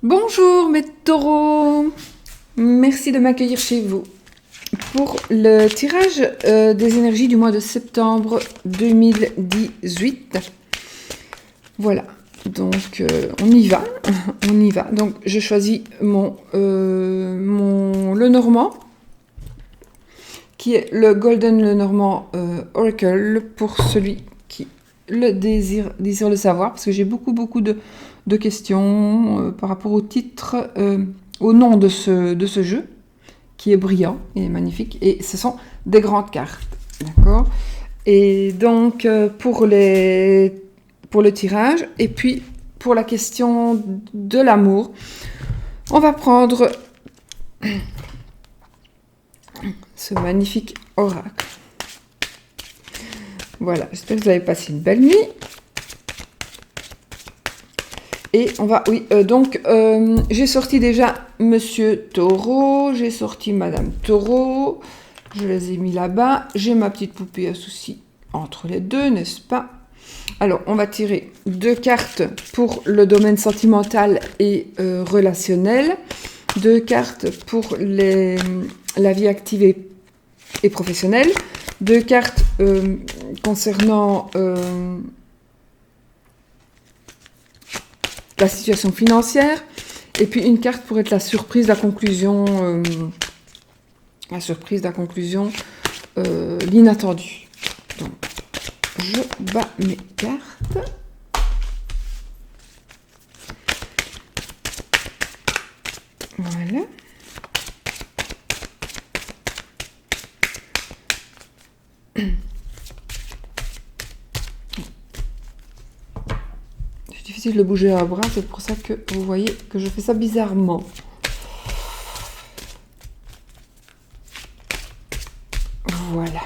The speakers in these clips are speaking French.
Bonjour mes taureaux, merci de m'accueillir chez vous pour le tirage des énergies du mois de septembre 2018. Voilà, donc on y va, on y va. Donc je choisis Lenormand, qui est le Golden Lenormand Oracle pour celui qui le désire le savoir, parce que j'ai beaucoup de questions par rapport au titre, au nom de ce jeu, qui est brillant et magnifique, et ce sont des grandes cartes, d'accord. Et donc pour le tirage, et puis pour la question de l'amour, on va prendre ce magnifique oracle. Voilà, j'espère que vous avez passé une belle nuit. Et on va, j'ai sorti déjà Monsieur Taureau, j'ai sorti Madame Taureau, je les ai mis là-bas. J'ai ma petite poupée à souci entre les deux, n'est-ce pas? Alors, on va tirer 2 cartes pour le domaine sentimental et relationnel, 2 cartes pour la vie active et professionnelle, 2 cartes concernant la situation financière, et puis une carte pour être la surprise, la conclusion, l'inattendu. Donc, je bats mes cartes. Voilà. C'est difficile de bouger un bras, c'est pour ça que vous voyez que je fais ça bizarrement. Voilà.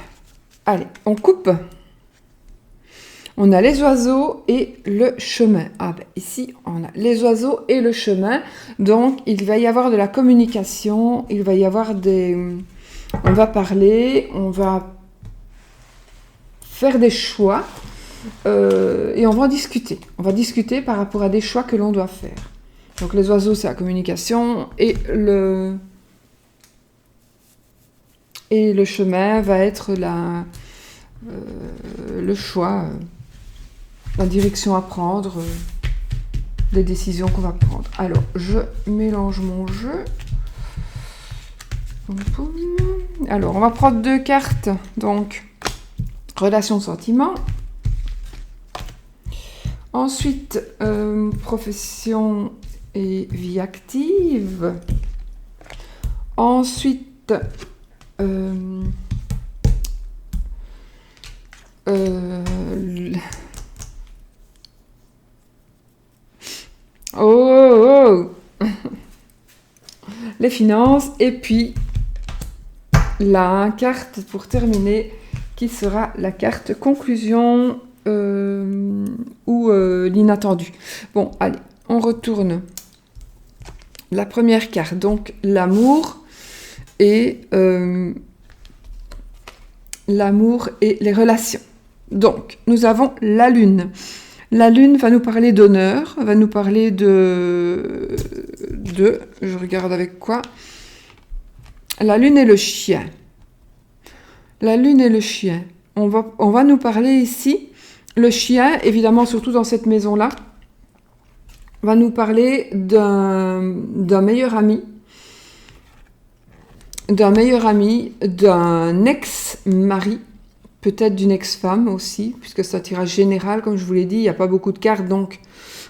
Allez, on coupe. On a les oiseaux et le chemin. Ah ben ici, on a les oiseaux et le chemin. Donc, il va y avoir de la communication, il va y avoir on va parler, on va faire des choix et on va en discuter. On va discuter par rapport à des choix que l'on doit faire. Donc, les oiseaux, c'est la communication et le chemin va être le choix, la direction à prendre, les décisions qu'on va prendre. Alors, je mélange mon jeu. Alors, on va prendre 2 cartes. Donc, relation sentiment. Ensuite, profession et vie active. Ensuite, les finances, et puis la carte pour terminer qui sera la carte conclusion ou l'inattendu. Bon, allez, on retourne la première carte, donc l'amour et les relations. Donc, nous avons la lune. La lune va nous parler d'honneur, va nous parler je regarde avec quoi. La lune et le chien. La lune et le chien. On va nous parler ici. Le chien, évidemment, surtout dans cette maison-là, va nous parler d'un meilleur ami, d'un ex-mari, peut-être d'une ex-femme aussi, puisque c'est un tirage général, comme je vous l'ai dit, il n'y a pas beaucoup de cartes, donc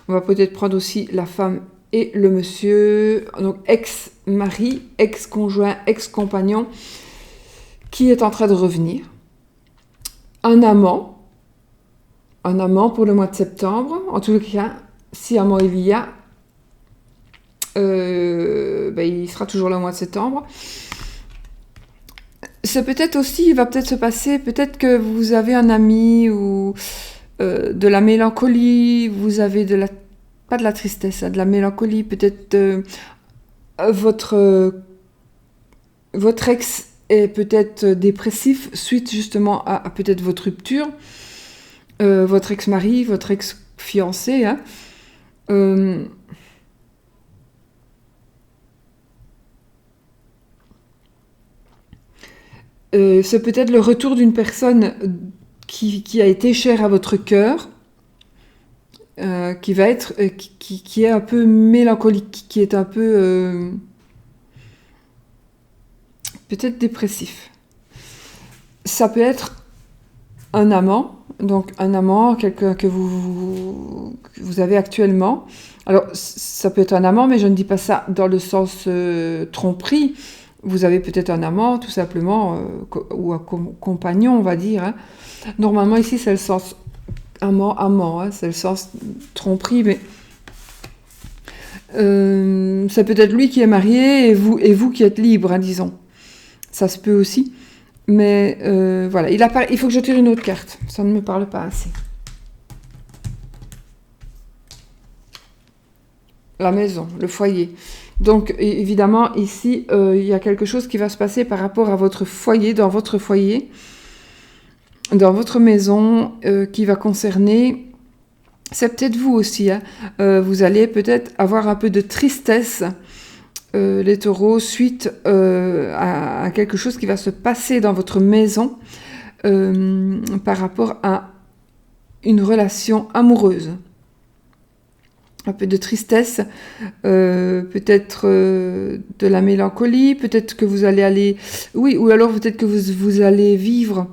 on va peut-être prendre aussi la femme et le monsieur, donc ex-mari, ex-conjoint, ex-compagnon, qui est en train de revenir. Un amant pour le mois de septembre, en tout cas, si amant il y a, il sera toujours là au mois de septembre. C'est peut-être aussi, il va peut-être se passer, peut-être que vous avez un ami ou de la mélancolie, vous avez pas de la tristesse, de la mélancolie, peut-être votre ex est peut-être dépressif suite justement à peut-être votre rupture, votre ex-mari, votre ex-fiancé, hein. C'est peut-être le retour d'une personne qui a été chère à votre cœur, qui va être, qui est un peu mélancolique, qui est un peu peut-être dépressif. Ça peut être un amant, donc un amant, quelqu'un que vous avez actuellement. Alors, ça peut être un amant, mais je ne dis pas ça dans le sens tromperie. Vous avez peut-être un amant, tout simplement, ou un compagnon, on va dire. Hein. Normalement, ici, c'est le sens amant, hein, c'est le sens tromperie, mais c'est peut-être lui qui est marié et vous qui êtes libre, hein, disons. Ça se peut aussi. Mais voilà, il faut que je tire une autre carte. Ça ne me parle pas assez. La maison, le foyer. Donc, évidemment, ici, il y a quelque chose qui va se passer par rapport à votre foyer, dans votre maison, qui va concerner... C'est peut-être vous aussi. Hein. Vous allez peut-être avoir un peu de tristesse, les taureaux, suite à quelque chose qui va se passer dans votre maison par rapport à une relation amoureuse. Un peu de tristesse, peut-être de la mélancolie, peut-être que vous allez aller... Oui, ou alors peut-être que vous allez vivre,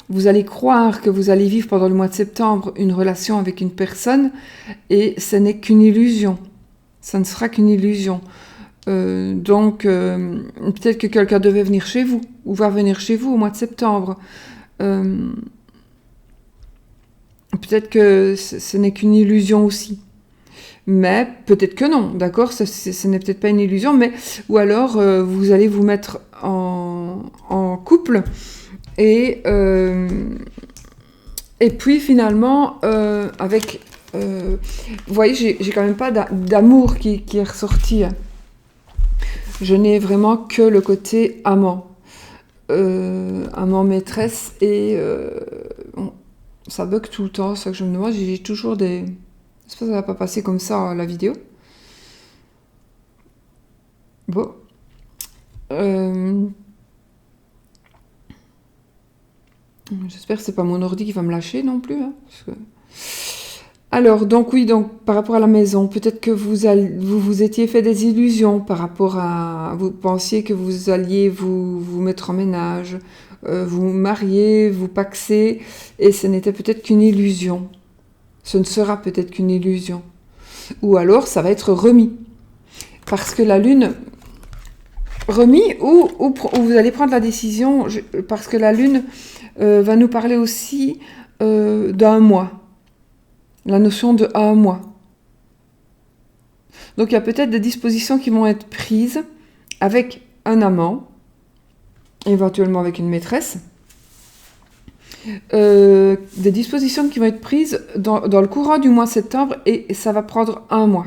vous allez croire que vous allez vivre pendant le mois de septembre une relation avec une personne, et ce n'est qu'une illusion. Ça ne sera qu'une illusion. Donc, peut-être que quelqu'un devait venir chez vous, ou va venir chez vous au mois de septembre. Peut-être que ce n'est qu'une illusion aussi. Mais peut-être que non, d'accord, ce n'est peut-être pas une illusion, mais ou alors vous allez vous mettre en couple et puis finalement avec vous voyez, j'ai quand même pas d'amour qui est ressorti. Je n'ai vraiment que le côté amant, amant maîtresse, et bon, ça bug tout le temps, ça que je me demande, j'ai toujours des... J'espère que ça va pas passer comme ça la vidéo. Bon. J'espère que c'est pas mon ordi qui va me lâcher non plus. Hein, parce que... Alors, donc oui, donc par rapport à la maison, peut-être que vous étiez fait des illusions par rapport à... Vous pensiez que vous alliez vous mettre en ménage, vous marier, vous paxer, et ce n'était peut-être qu'une illusion. Ce ne sera peut-être qu'une illusion. Ou alors, ça va être remis. Parce que la Lune... Remis ou vous allez prendre la décision, parce que la Lune va nous parler aussi d'un mois. La notion de un mois. Donc, il y a peut-être des dispositions qui vont être prises avec un amant, éventuellement avec une maîtresse. Des dispositions qui vont être prises dans le courant du mois de septembre, et ça va prendre un mois.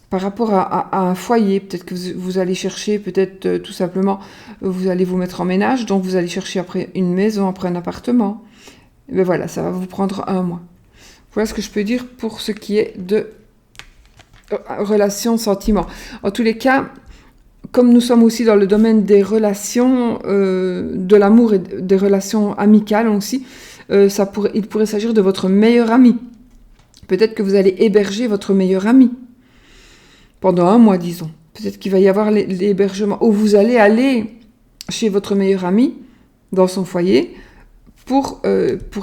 Par rapport à un foyer, peut-être que vous allez chercher, peut-être tout simplement, vous allez vous mettre en ménage, donc vous allez chercher après une maison, après un appartement. Et bien voilà, ça va vous prendre un mois. Voilà ce que je peux dire pour ce qui est de relations, sentiments. En tous les cas, comme nous sommes aussi dans le domaine des relations, de l'amour et des relations amicales aussi, il pourrait s'agir de votre meilleur ami. Peut-être que vous allez héberger votre meilleur ami pendant un mois, disons. Peut-être qu'il va y avoir l'hébergement, ou vous allez aller chez votre meilleur ami, dans son foyer, pour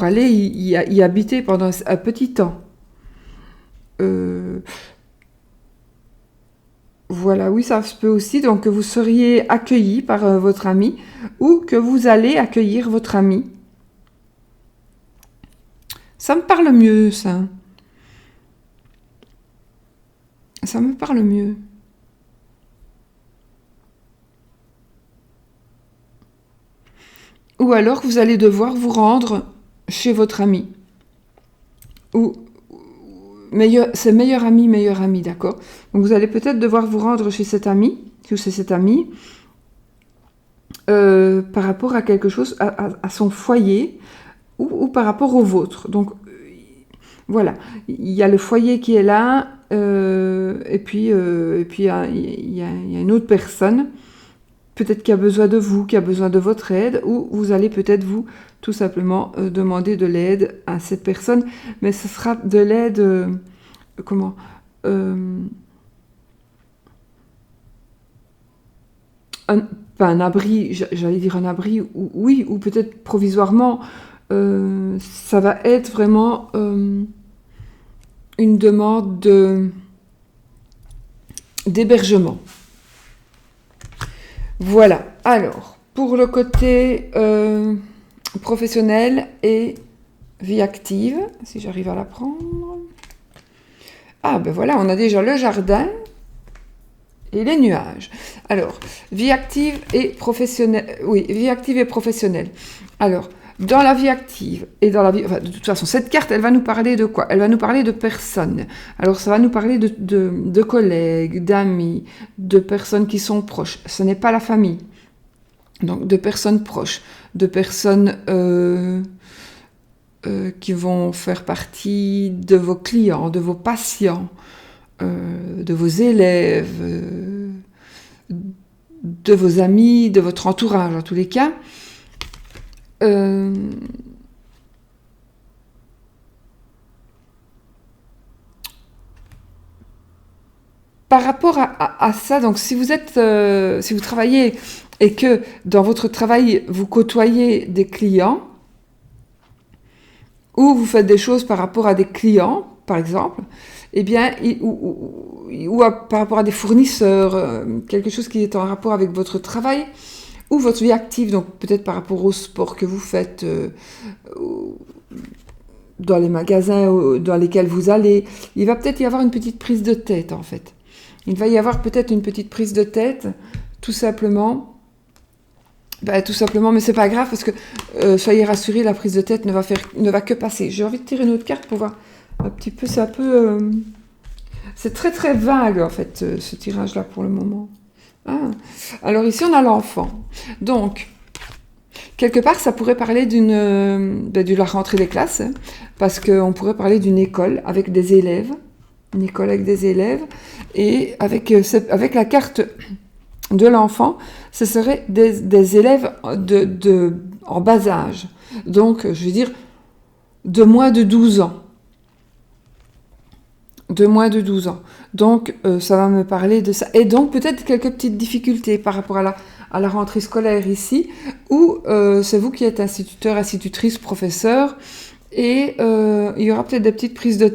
aller y habiter pendant un petit temps. Voilà, oui, ça se peut aussi. Donc, que vous seriez accueilli par votre ami, ou que vous allez accueillir votre ami. Ça me parle mieux, ça. Ça me parle mieux. Ou alors vous allez devoir vous rendre chez votre ami. Ou c'est meilleur ami, d'accord. Donc vous allez peut-être devoir vous rendre chez cet ami, ou chez cette amie, par rapport à quelque chose, à son foyer, ou par rapport au vôtre. Donc voilà, il y a le foyer qui est là, et puis il y a une autre personne peut-être qui a besoin de vous, qui a besoin de votre aide, ou vous allez peut-être vous, tout simplement, demander de l'aide à cette personne, mais ce sera de l'aide, comment pas un abri, j'allais dire un abri, oui, ou peut-être provisoirement, ça va être vraiment une demande d'hébergement. Voilà, alors, pour le côté professionnel et vie active, si j'arrive à la prendre. Ah ben voilà, on a déjà le jardin et les nuages. Alors, vie active et professionnelle. Oui, vie active et professionnelle. Alors, dans la vie active et dans la vie... Enfin, de toute façon, cette carte, elle va nous parler de quoi? Elle va nous parler de personnes. Alors, ça va nous parler de collègues, d'amis, de personnes qui sont proches. Ce n'est pas la famille. Donc, de personnes proches, de personnes qui vont faire partie de vos clients, de vos patients, de vos élèves, de vos amis, de votre entourage, en tous les cas. Par rapport à ça, donc si vous travaillez et que dans votre travail vous côtoyez des clients, ou vous faites des choses par rapport à des clients, par exemple, eh bien, par rapport à des fournisseurs, quelque chose qui est en rapport avec votre travail ou votre vie active, donc peut-être par rapport au sport que vous faites, dans les magasins dans lesquels vous allez, il va peut-être y avoir une petite prise de tête, en fait. Il va y avoir peut-être une petite prise de tête, tout simplement, mais c'est pas grave parce que soyez rassurés, la prise de tête ne va que passer. J'ai envie de tirer une autre carte pour voir un petit peu, c'est très très vague en fait ce tirage-là pour le moment. Ah. Alors ici on a l'enfant. Donc quelque part ça pourrait parler de la rentrée des classes, hein, parce qu'on pourrait parler d'une école avec des élèves, et avec la carte de l'enfant, ce serait des élèves en bas âge. Donc, je veux dire, de moins de 12 ans. Donc, ça va me parler de ça. Et donc, peut-être quelques petites difficultés par rapport à la rentrée scolaire ici, où c'est vous qui êtes instituteur, institutrice, professeur, et il y aura peut-être des petites prises de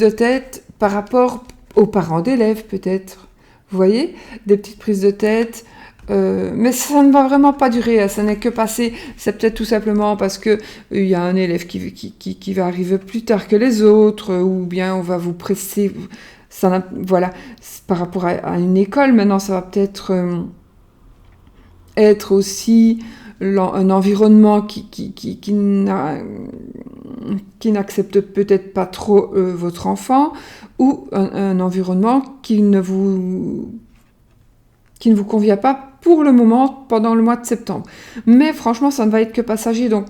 tête par rapport aux parents d'élèves peut-être, vous voyez, des petites prises de tête, mais ça ne va vraiment pas durer, ça n'est que passer, c'est peut-être tout simplement parce que il y a un élève qui va arriver plus tard que les autres, ou bien on va vous presser, voilà, par rapport à une école, maintenant ça va peut-être être aussi un environnement qui n'accepte peut-être pas trop votre enfant, ou un environnement qui ne vous convient pas pour le moment pendant le mois de septembre. Mais franchement, ça ne va être que passager, donc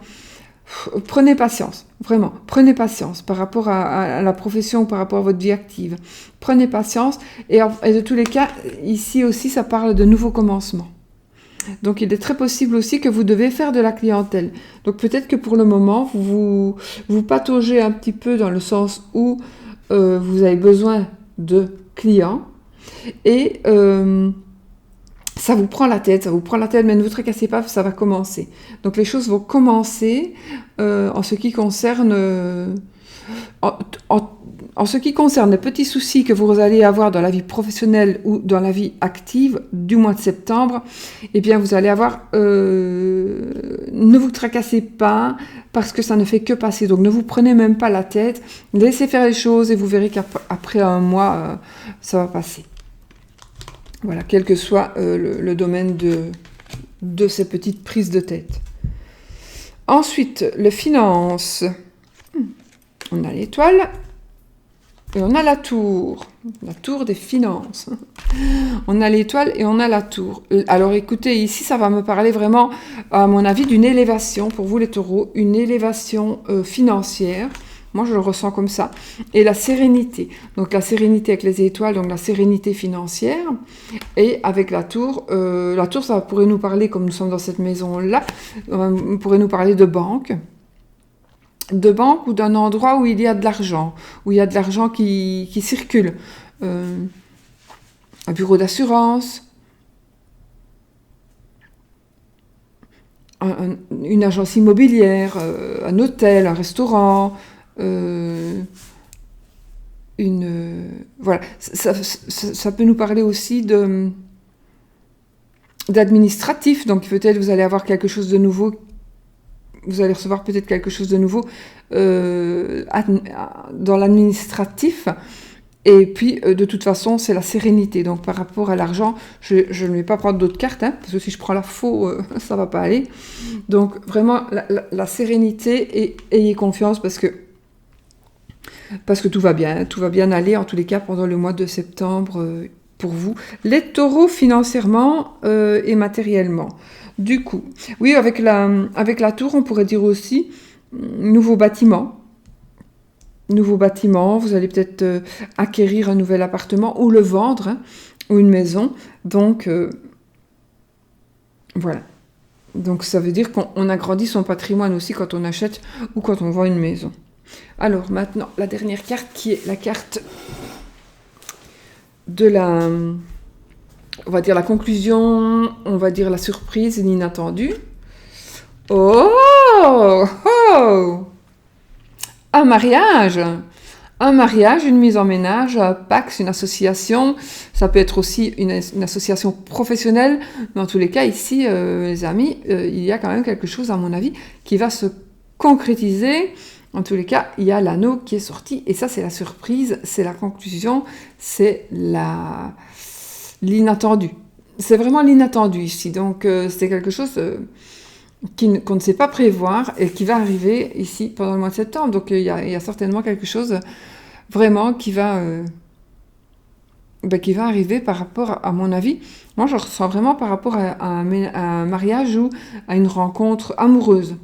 prenez patience, vraiment, prenez patience par rapport à la profession, par rapport à votre vie active. Prenez patience, et de tous les cas, ici aussi, ça parle de nouveaux commencements. Donc, il est très possible aussi que vous devez faire de la clientèle. Donc, peut-être que pour le moment, vous pataugez un petit peu dans le sens où vous avez besoin de clients et ça vous prend la tête, mais ne vous tracassez pas, ça va commencer. Donc, les choses vont commencer en ce qui concerne... En ce qui concerne les petits soucis que vous allez avoir dans la vie professionnelle ou dans la vie active du mois de septembre, eh bien vous allez avoir... ne vous tracassez pas parce que ça ne fait que passer. Donc ne vous prenez même pas la tête, laissez faire les choses et vous verrez qu'après un mois, ça va passer. Voilà, quel que soit le domaine de ces petites prises de tête. Ensuite, les finances. On a l'étoile. Et on a la tour des finances. On a l'étoile et on a la tour. Alors écoutez, ici ça va me parler vraiment, à mon avis, d'une élévation, pour vous les taureaux, une élévation financière, Moi, je le ressens comme ça. Et la sérénité. Donc, la sérénité avec les étoiles, donc la sérénité financière. Et avec la tour, ça pourrait nous parler, comme nous sommes dans cette maison-là, pourrait nous parler de banque. De banque ou d'un endroit où il y a de l'argent. Où il y a de l'argent qui circule. Un bureau d'assurance. Une agence immobilière, un hôtel, un restaurant, voilà. Ça peut nous parler aussi d'administratif. Donc peut-être vous allez avoir quelque chose de nouveau. Vous allez recevoir peut-être quelque chose de nouveau dans l'administratif. Et puis, de toute façon, c'est la sérénité. Donc, par rapport à l'argent, je ne vais pas prendre d'autres cartes, hein, parce que si je prends la faux, ça ne va pas aller. Donc, vraiment, la sérénité, et ayez confiance, parce que tout va bien aller, en tous les cas, pendant le mois de septembre, pour vous. Les taureaux, financièrement et matériellement. Du coup, oui, avec la tour, on pourrait dire aussi nouveau bâtiment. Vous allez peut-être acquérir un nouvel appartement ou le vendre, hein, ou une maison. Donc, voilà. Donc, ça veut dire qu'on agrandit son patrimoine aussi quand on achète ou quand on vend une maison. Alors, maintenant, la dernière carte qui est la carte de on va dire la conclusion, on va dire la surprise, l'inattendu. Oh! Un mariage! Un mariage, une mise en ménage, un PAX, une association, ça peut être aussi une association professionnelle, mais en tous les cas, ici, les amis, il y a quand même quelque chose, à mon avis, qui va se concrétiser. En tous les cas, il y a l'anneau qui est sorti, et ça, c'est la surprise, c'est la conclusion, c'est l'inattendu. C'est vraiment l'inattendu ici, donc c'est quelque chose qu'on ne sait pas prévoir et qui va arriver ici pendant le mois de septembre. Donc il y a certainement quelque chose vraiment qui va arriver par rapport, à mon avis. Moi, je ressens vraiment par rapport à un mariage ou à une rencontre amoureuse.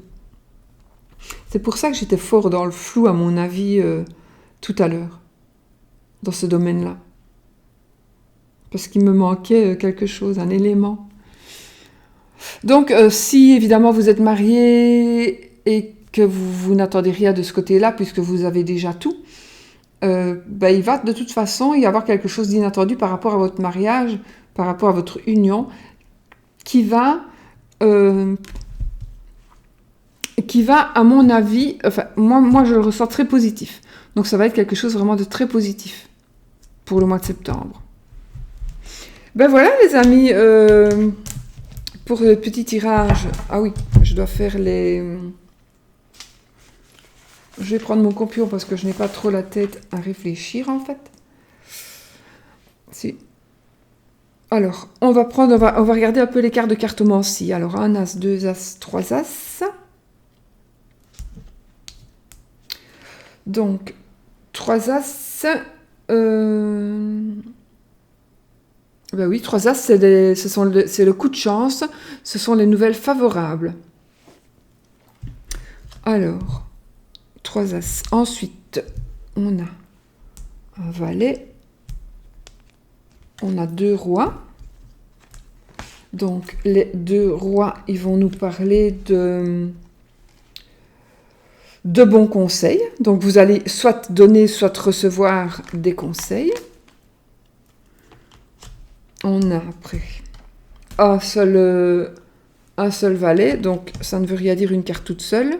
C'est pour ça que j'étais fort dans le flou, à mon avis, tout à l'heure, dans ce domaine-là. Parce qu'il me manquait quelque chose, un élément. Donc, si évidemment vous êtes marié et que vous n'attendez rien de ce côté-là, puisque vous avez déjà tout, il va de toute façon y avoir quelque chose d'inattendu par rapport à votre mariage, par rapport à votre union, qui va, à mon avis, enfin, moi je le ressens très positif. Donc, ça va être quelque chose vraiment de très positif pour le mois de septembre. Ben voilà, les amis. Pour le petit tirage, ah oui, je dois faire les... Je vais prendre mon compion parce que je n'ai pas trop la tête à réfléchir en fait. Si. Alors, on va regarder un peu les cartes de cartomancie. Alors, un as, deux as, trois as. Donc, trois as... Ben oui, trois as, c'est le coup de chance, ce sont les nouvelles favorables. Alors, trois as. Ensuite, on a un valet, on a deux rois. Donc, les deux rois, ils vont nous parler de bons conseils. Donc, vous allez soit donner, soit recevoir des conseils. On a après un seul valet, donc ça ne veut rien dire une carte toute seule.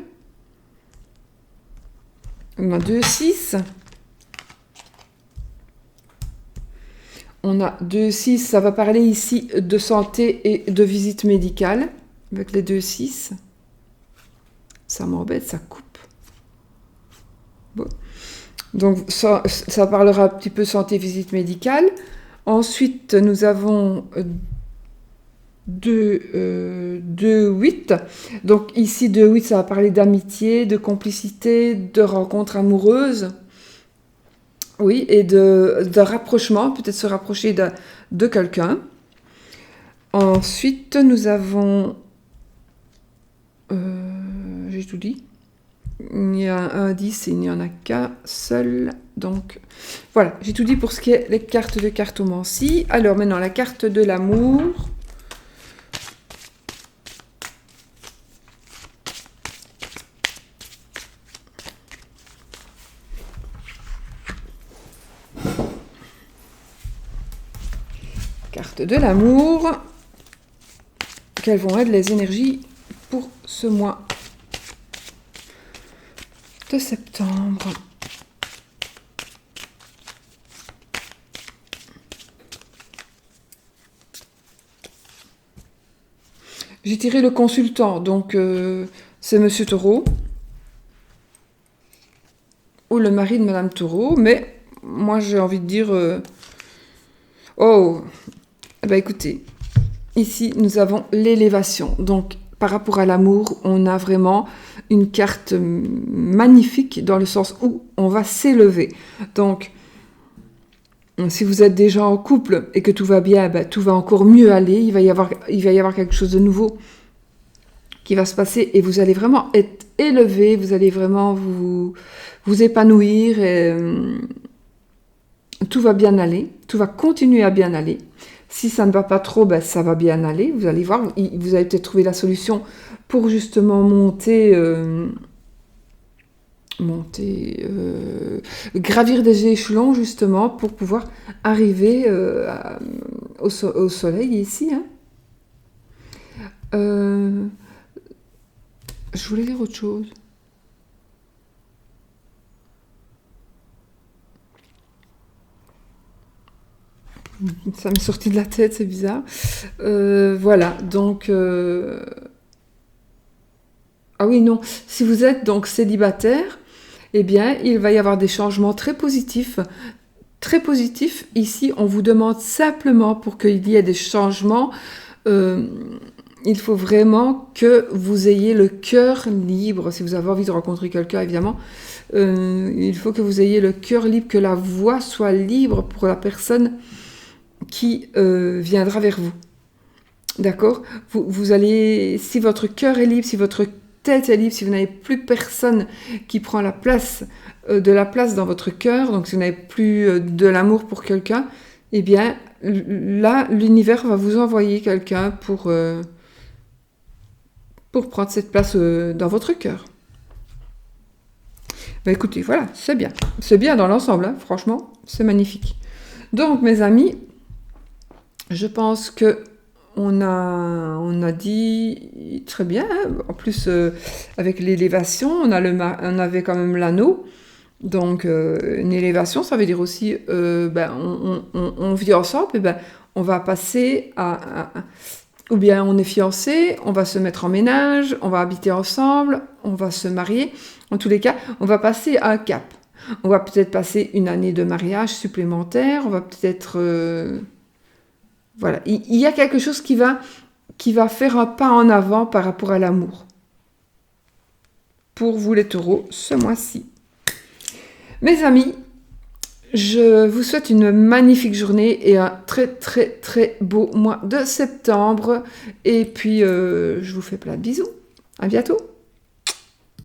On a 2, 6. On a 2, 6, ça va parler ici de santé et de visite médicale, avec les 2, 6. Ça m'embête, ça coupe. Bon. Donc ça parlera un petit peu santé, visite médicale. Ensuite, nous avons 2, 8. Donc ici, 2, 8, ça va parler d'amitié, de complicité, de rencontres amoureuses. Oui, et de rapprochement, peut-être se rapprocher de quelqu'un. Ensuite, nous avons... j'ai tout dit. Il y a un 10 et il n'y en a qu'un seul. Donc, voilà, j'ai tout dit pour ce qui est les cartes de cartomancie. Alors, maintenant, la carte de l'amour. Carte de l'amour. Quelles vont être les énergies pour ce mois de septembre? J'ai tiré le consultant, donc c'est Monsieur Taureau. Ou le mari de Madame Taureau, mais moi j'ai envie de dire... Oh, eh ben écoutez, ici nous avons l'élévation. Donc par rapport à l'amour, on a vraiment une carte magnifique dans le sens où on va s'élever. Donc si vous êtes déjà en couple et que tout va bien, ben, tout va encore mieux aller. Il va y avoir quelque chose de nouveau qui va se passer et vous allez vraiment être élevé, vous allez vraiment vous épanouir et tout va bien aller, tout va continuer à bien aller. Si ça ne va pas trop, ben, ça va bien aller. Vous allez voir, vous allez peut-être trouver la solution pour justement gravir des échelons justement pour pouvoir arriver au soleil ici. Hein. Je voulais dire autre chose. Ça m'est sorti de la tête, c'est bizarre. Voilà, donc... Ah oui, non. Si vous êtes donc célibataire, eh bien, il va y avoir des changements très positifs. Très positifs. Ici, on vous demande simplement pour qu'il y ait des changements... il faut vraiment que vous ayez le cœur libre. Si vous avez envie de rencontrer quelqu'un, évidemment, il faut que vous ayez le cœur libre, que la voie soit libre pour la personne qui viendra vers vous. D'accord ? Vous allez, si votre cœur est libre, si votre tête est libre, si vous n'avez plus personne qui prend la place dans votre cœur, donc si vous n'avez plus de l'amour pour quelqu'un, eh bien, là, l'univers va vous envoyer quelqu'un pour prendre cette place dans votre cœur. Ben écoutez, voilà, c'est bien. C'est bien dans l'ensemble, hein, franchement, c'est magnifique. Donc, mes amis, je pense que on a dit très bien. Hein. En plus, avec l'élévation, on avait quand même l'anneau. Donc, une élévation, ça veut dire aussi, on vit ensemble, et ben, on va passer ou bien on est fiancés, on va se mettre en ménage, on va habiter ensemble, on va se marier. En tous les cas, on va passer à un cap. On va peut-être passer une année de mariage supplémentaire, on va peut-être... Voilà, il y a quelque chose qui va faire un pas en avant par rapport à l'amour. Pour vous les taureaux, ce mois-ci. Mes amis, je vous souhaite une magnifique journée et un très très très beau mois de septembre. Et puis, je vous fais plein de bisous. À bientôt.